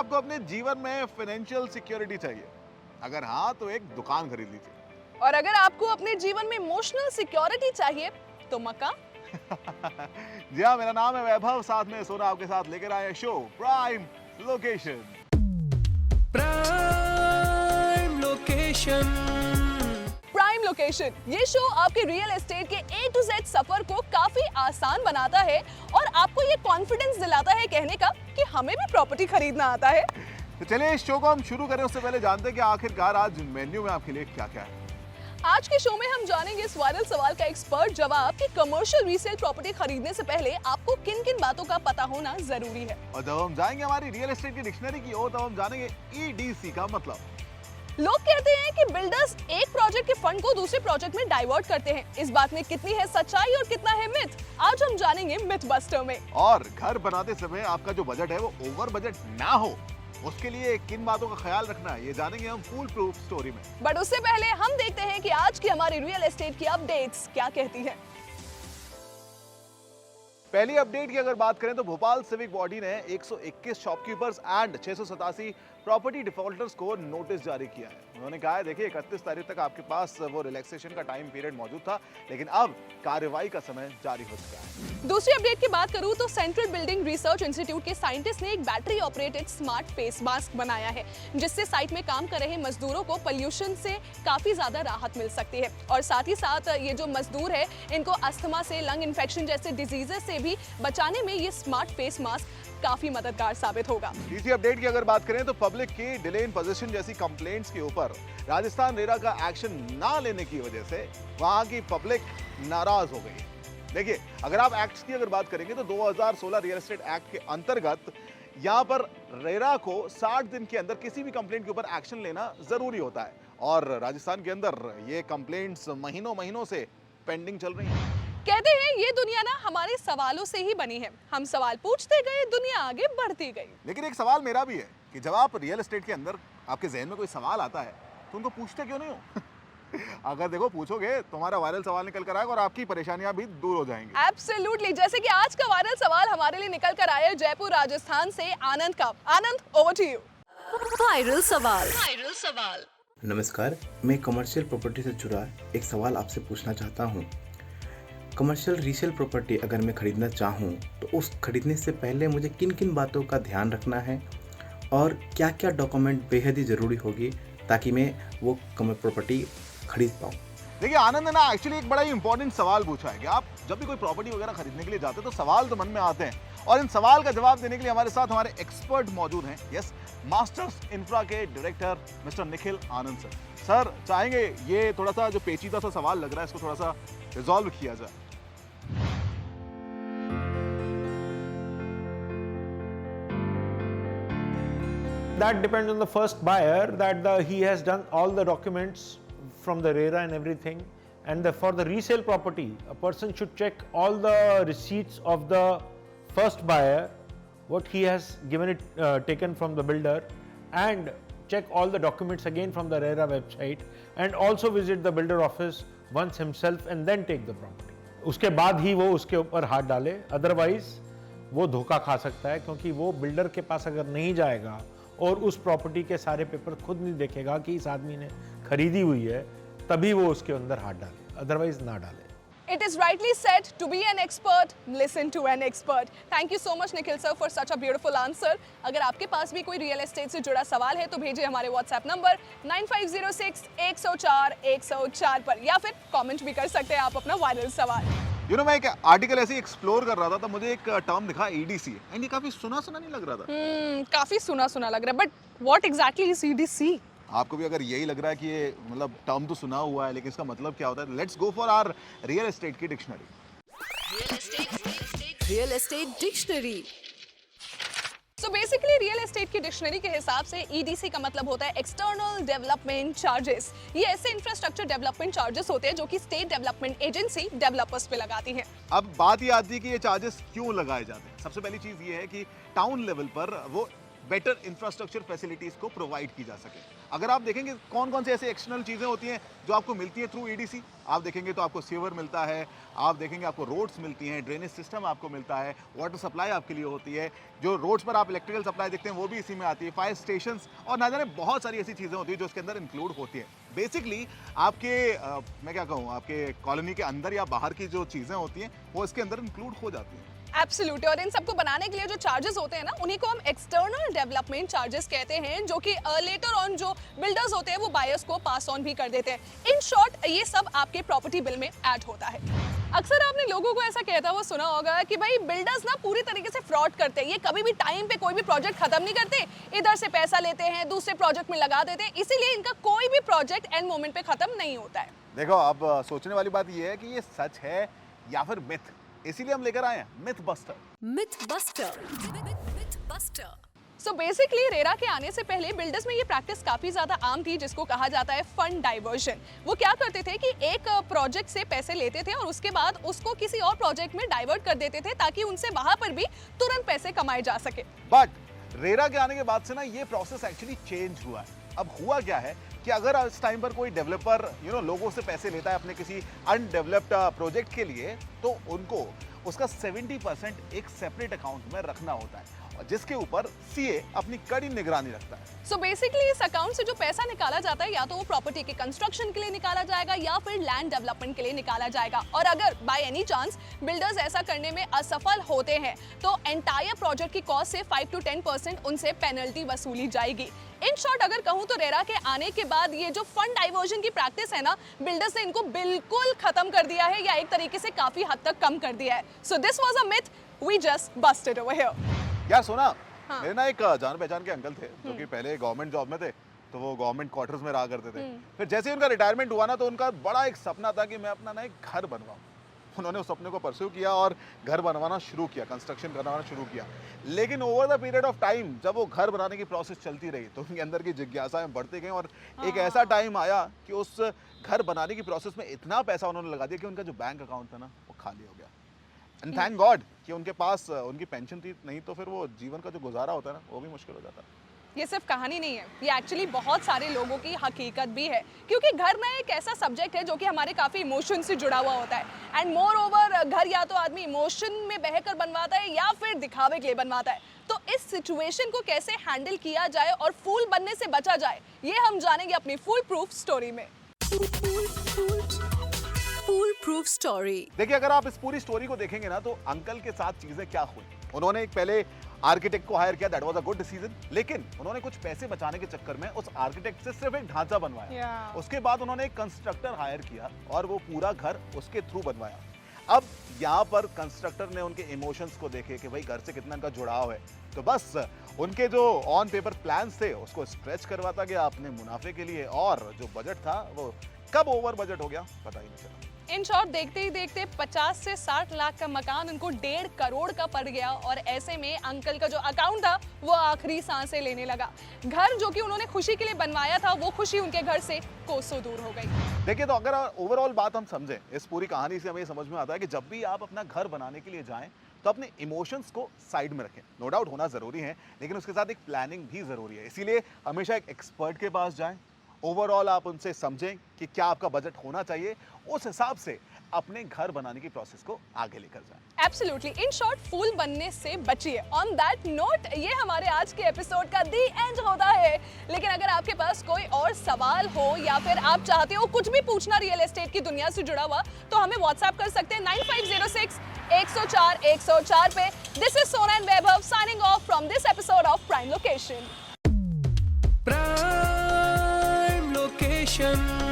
आपको अपने जीवन में फाइनेंशियल सिक्योरिटी चाहिए? अगर हाँ तो एक दुकान खरीद लीजिए। और अगर आपको अपने जीवन में इमोशनल सिक्योरिटी चाहिए तो मक्का। जी हाँ, मेरा नाम है वैभव, साथ में सोना आपके साथ लेकर आए show prime location. Prime location. Prime location ये शो आपके रियल एस्टेट के A to Z सफर को काफी आसान बनाता है और आपको ये कॉन्फिडेंस दिलाता है कहने का कि हमें भी प्रॉपर्टी खरीदना आता है। तो चलिए इस शो को हम शुरू करें उससे पहले जानते हैं कि आखिरकार आज मेन्यू में आपके लिए क्या क्या है। आज के शो में हम जानेंगे इस वायरल सवाल का एक्सपर्ट जवाब कि कमर्शियल रीसेल प्रॉपर्टी खरीदने से पहले आपको किन किन बातों का पता होना जरूरी है। और जब हम जाएंगे हमारी रियल एस्टेट की डिक्शनरी की ओर, तब हम जानेंगे EDC का मतलब। लोग कहते हैं कि बिल्डर्स एक प्रोजेक्ट के फंड को दूसरे प्रोजेक्ट में डाइवर्ट करते हैं। इस बात में कितनी है सच्चाई और कितना है मिथ, आज हम जानेंगे मिथ बस्टर में। और घर बनाते समय आपका जो बजट है वो ओवर बजट ना हो, उसके लिए किन बातों का ख्याल रखना है, ये जानेंगे हम फुल प्रूफ स्टोरी में। बट उससे पहले हम देखते हैं कि आज की हमारी रियल एस्टेट की अपडेट्स क्या कहती हैं। पहली अपडेट की अगर बात करें तो भोपाल सिविक बॉडी ने 121 शॉपकीपर्स एंड 687 प्रॉपर्टी डिफॉल्टर्स को नोटिस जारी किया है। उन्होंने कहा है देखिए 31 तारीख तक आपके पास वो रिलैक्सेशन का टाइम पीरियड मौजूद था, लेकिन अब कार्रवाई का समय जारी हो चुका है। दूसरी अपडेट की बात करूं तो सेंट्रल बिल्डिंग रिसर्च इंस्टीट्यूट के साइंटिस्ट ने एक battery operated smart face mask बनाया है, जिससे साइट में काम कर रहे मजदूरों को पोल्यूशन से काफी ज्यादा राहत मिल सकती है। और साथ ही साथ ये जो मजदूर है इनको अस्थमा से, लंग इन्फेक्शन जैसे डिजीजेस से भी बचाने में ये स्मार्ट फेस मास्क काफी मददगार साबित होगा। तीसरी अपडेट की अगर बात करें तो पब्लिक की डिले इन पोजीशन जैसी कंप्लेंट्स के ऊपर राजस्थान रेरा का एक्शन ना लेने की वजह से वहां की पब्लिक नाराज हो गई है। देखिए अगर आप एक्ट्स की अगर बात करेंगे तो 2016 रियल एस्टेट एक्ट के अंतर्गत यहाँ पर रेरा को 60 दिन के अंदर किसी भी कंप्लेंट के ऊपर एक्शन लेना जरूरी होता है, और राजस्थान के अंदर ये कंप्लेंट्स महीनों से पेंडिंग चल रही हैं। कहते हैं ये दुनिया ना हमारे सवालों से ही बनी है, हम सवाल पूछते गए, दुनिया आगे बढ़ती गई। लेकिन एक सवाल मेरा भी है कि जब आप रियल एस्टेट के अंदर आपके जहन में कोई सवाल आता है तो उनको पूछते क्यों नहीं हो? अगर देखो पूछोगे तुम्हारा वायरल सवाल निकल कर आएगा और आपकी परेशानियां भी दूर हो जाएंगी। एब्सोल्युटली, जैसे कि आज का वायरल सवाल हमारे लिए निकल कर आया जयपुर राजस्थान से आनंद का। आनंद, ओवर टू यू। वायरल सवाल। नमस्कार, मैं कमर्शियल प्रॉपर्टी से जुड़ा एक सवाल आपसे पूछना चाहता हूँ। कमर्शियल रीसेल प्रॉपर्टी अगर मैं खरीदना चाहूँ तो उस खरीदने से पहले मुझे किन किन बातों का ध्यान रखना है और क्या क्या डॉक्यूमेंट बेहद ही ज़रूरी होगी ताकि मैं वो प्रॉपर्टी खरीद पाऊँ। देखिए आनंद ने ना एक्चुअली एक बड़ा ही इंपॉर्टेंट सवाल पूछा है कि आप जब भी कोई प्रॉपर्टी वगैरह खरीदने के लिए जाते हैं तो सवाल तो मन में आते हैं, और इन सवाल का जवाब देने के लिए हमारे साथ हमारे एक्सपर्ट मौजूद हैं। यस, मास्टर्स इंफ्रा के director mister Nikhil Anand sir. Sir चाहेंगे ये थोड़ा सा जो पेचीदा सा सवाल लग रहा है इसको थोड़ा सा रिजॉल्व किया जाए। That depends on the first buyer, that he has done all the documents from the RERA and everything. And for the resale property, a person should check all the receipts of the first buyer, what he has given it taken from the builder, and check all the documents again from the RERA website, and also visit the builder office once himself and then take the property. उसके बाद ही वो उसके ऊपर हाथ डाले, otherwise वो धोखा खा सकता है, क्योंकि वो बिल्डर के पास अगर नहीं जाएगा और उस प्रॉपर्टी के सारे पेपर खुद नहीं देखेगा कि इस आदमी ने खरीदी हुई है, तभी वो उसके अंदर हाथ डाले, अदरवाइज ना डाले। It is rightly said, to be an expert, listen to an expert. Thank you so much Nikhil sir for such a beautiful answer. अगर आपके पास भी कोई रियल एस्टेट से जुड़ा सवाल है तो भेजिए हमारे व्हाट्सएप नंबर 9506-104-104 पर, या फिर कमेंट भी कर सकते हैं आप अपना वायरल सवाल। मैं एक आर्टिकल ऐसे एक्सप्लोर कर रहा था, तो मुझे एक टर्म दिखा EDC, एंड ये काफी सुना नहीं लग रहा था। काफी सुना लग रहा है, but what exactly is EDC? आपको भी अगर यही लग रहा है कि ये मतलब टर्म तो सुना हुआ है लेकिन इसका मतलब क्या होता है, let's go for our real estate की dictionary. Real estate dictionary. So basically real estate की डिक्शनरी के हिसाब से EDC का मतलब होता है एक्सटर्नल डेवलपमेंट चार्जेस। ये ऐसे इंफ्रास्ट्रक्चर डेवलपमेंट चार्जेस होते हैं जो कि स्टेट डेवलपमेंट एजेंसी डेवलपर्स पे लगाती है। अब बात ये आती है कि ये चार्जेस क्यों लगाए जाते हैं। सबसे पहली चीज ये है कि टाउन लेवल पर वो बेटर इंफ्रास्ट्रक्चर फैसिलिटीज को प्रोवाइड की जा सके। अगर आप देखेंगे कौन कौन से ऐसे एक्सटर्नल चीज़ें होती हैं जो आपको मिलती हैं थ्रू ईडीसी, आप देखेंगे तो आपको सीवर मिलता है, आप देखेंगे आपको रोड्स मिलती हैं, ड्रेनेज सिस्टम आपको मिलता है, वाटर सप्लाई आपके लिए होती है, जो रोड्स पर आप इलेक्ट्रिकल सप्लाई देखते हैं वो भी इसी में आती है, फायर स्टेशंस और ना जाने बहुत सारी ऐसी चीज़ें होती हैं जो इसके अंदर इंक्लूड होती हैं। बेसिकली आपके मैं क्या कहूँ, आपके कॉलोनी के अंदर या बाहर की जो चीज़ें होती हैं वो इसके अंदर इंक्लूड हो जाती हैं। एब्सोल्युटली। और इन सबको बनाने के लिए जो चार्जेस होते हैं ना, उन्हीं को हम एक्सटर्नल डेवलपमेंट चार्जेस कहते हैं, जो कि लेटर ऑन जो बिल्डर्स होते हैं वो बायर्स को पास ऑन भी कर देते हैं। इन शॉर्ट ये सब आपके प्रॉपर्टी बिल में ऐड होता है। अक्सर आपने लोगों को ऐसा कहता हुआ सुना होगा कि भाई बिल्डर्स ना पूरी तरीके से फ्रॉड करते हैं, ये कभी भी टाइम पे कोई भी प्रोजेक्ट खत्म नहीं करते, इधर से पैसा लेते हैं दूसरे प्रोजेक्ट में लगा देते हैं, इसीलिए इनका कोई भी प्रोजेक्ट एंड मोमेंट पे खत्म नहीं होता है। देखो अब सोचने वाली बात ये है कि ये सच है या फिर मिथ, इसीलिए हम लेकर आए हैं myth buster. Myth buster. So basically RERA के आने से पहले बिल्डर्स में ये प्रैक्टिस काफी ज्यादा आम थी, जिसको कहा जाता है फंड डाइवर्जन। वो क्या करते थे कि एक प्रोजेक्ट से पैसे लेते थे और उसके बाद उसको किसी और प्रोजेक्ट में डाइवर्ट कर देते थे ताकि उनसे वहां पर भी तुरंत पैसे कमाए जा सके। बट रेरा के आने के बाद से ना ये प्रोसेस एक्चुअली चेंज हुआ है। अब हुआ क्या है कि अगर इस टाइम पर कोई डेवलपर लोगों से पैसे लेता है अपने किसी अनडेवलप्ड प्रोजेक्ट के लिए, तो उनको उसका 70% एक सेपरेट अकाउंट में रखना होता है, जिसके ऊपर सीए अपनी कड़ी निगरानी रखता है। सो बेसिकली इस अकाउंट से जो पैसा निकाला जाता है या तो वो प्रॉपर्टी के कंस्ट्रक्शन के लिए निकाला जाएगा या फिर लैंड डेवलपमेंट के लिए निकाला जाएगा। और अगर बाय एनी चांस बिल्डर्स ऐसा करने में असफल होते हैं तो एंटायर प्रोजेक्ट की कॉस्ट से 5 to 10% उनसे पेनल्टी वसूली जाएगी। इन शॉर्ट अगर कहूं तो रेरा के आने के बाद ये जो फंड डाइवर्जन की प्रैक्टिस है ना, बिल्डर्स ने इनको बिल्कुल खत्म कर दिया है या एक तरीके से काफी हद तक कम कर दिया है। So this was a myth, we just busted over here. यार सुना, हाँ। मेरे ना एक जान पहचान के अंकल थे जो कि पहले गवर्नमेंट जॉब में थे, तो वो गवर्नमेंट क्वार्टर्स में रहा करते थे। फिर जैसे ही उनका रिटायरमेंट हुआ ना, तो उनका बड़ा एक सपना था कि मैं अपना ना एक घर बनवाऊं। उन्होंने उस सपने को परस्यू किया और घर बनवाना शुरू किया, कंस्ट्रक्शन करवाना शुरू किया। लेकिन over the period of time जब वो घर बनाने की प्रोसेस चलती रही तो उनके अंदर की जिज्ञासाएं बढ़ती गई और एक ऐसा टाइम आया कि उस घर बनाने की प्रोसेस में इतना पैसा उन्होंने लगा दिया कि उनका जो बैंक अकाउंट था ना वो खाली हो गया। एंड थैंक गॉड कि उनके पास उनकी पेंशन थी, नहीं तो फिर वो जीवन का जो गुजारा होता है ना वो भी मुश्किल हो जाता। ये सिर्फ कहानी नहीं है, ये एक्चुअली बहुत सारे लोगों की हकीकत भी है, क्योंकि घर ना एक ऐसा सब्जेक्ट है जो कि हमारे काफ़ी इमोशन से जुड़ा हुआ होता है। एंड मोर ओवर घर या तो आदमी इमोशन में बहकर बनवाता है या फिर दिखावे के लिए बनवाता है। तो इस सिचुएशन को कैसे हैंडल किया जाए और फूल बनने से बचा जाए, ये हम जानेंगे अपनी फूल प्रूफ स्टोरी में। फूल प्रूफ स्टोरी। देखिए, अगर आप इस पूरी स्टोरी को देखेंगे ना तो अंकल के साथ चीजें क्या हुई। उन्होंने एक पहले आर्किटेक्ट को हायर किया, that was a good decision, लेकिन उन्होंने कुछ पैसे बचाने के चक्कर में उस आर्किटेक्ट से सिर्फ एक ढांचा बनवाया। उसके बाद उन्होंने एक कंस्ट्रक्टर हायर किया और वो पूरा घर उसके थ्रू बनवाया। अब यहाँ पर कंस्ट्रक्टर ने उनके इमोशंस को देखे कि भाई घर से कितना इनका जुड़ाव है, तो बस उनके जो ऑन पेपर प्लान्स थे उसको स्ट्रेच करवाता गया अपने मुनाफे के लिए, और जो बजट था वो कब ओवर बजट हो गया पता ही नहीं चला। इन शॉर्ट देखते ही देखते 50 से 60 लाख का मकान उनको 1.5 करोड़ का पड़ गया और ऐसे में अंकल का जो अकाउंट था वो आखिरी सांसें लेने लगा। घर जो कि उन्होंने खुशी के लिए बनवाया था वो खुशी उनके घर से कोसों दूर हो गई। देखिए, तो अगर ओवरऑल बात हम समझें इस पूरी कहानी से हमें समझ में आता है कि जब भी आप अपना घर बनाने के लिए जाएं तो अपने इमोशंस को साइड में रखें। नो डाउट होना जरूरी है, लेकिन उसके साथ एक प्लानिंग भी जरूरी है। इसीलिए हमेशा एक एक्सपर्ट के पास जाएं, ओवरऑल आप उनसे समझें कि क्या आपका बजट होना चाहिए, उस हिसाब से अपने घर बनाने की प्रोसेस को आगे लेकर जाएं। एब्सोल्युटली। इन शॉर्ट फूल बनने से बचिए। ऑन दैट नोट ये हमारे आज के एपिसोड का दी एंड होता है। लेकिन अगर आपके पास कोई और सवाल हो या फिर आप चाहते हो कुछ भी पूछना रियल एस्टेट की दुनिया से जुड़ा हुआ, तो हमें व्हाट्सएप कर सकते हैं 9506 104 104 पे। दिस इज सोना and Vaibhav signing off from this episode of prime location. Prime location.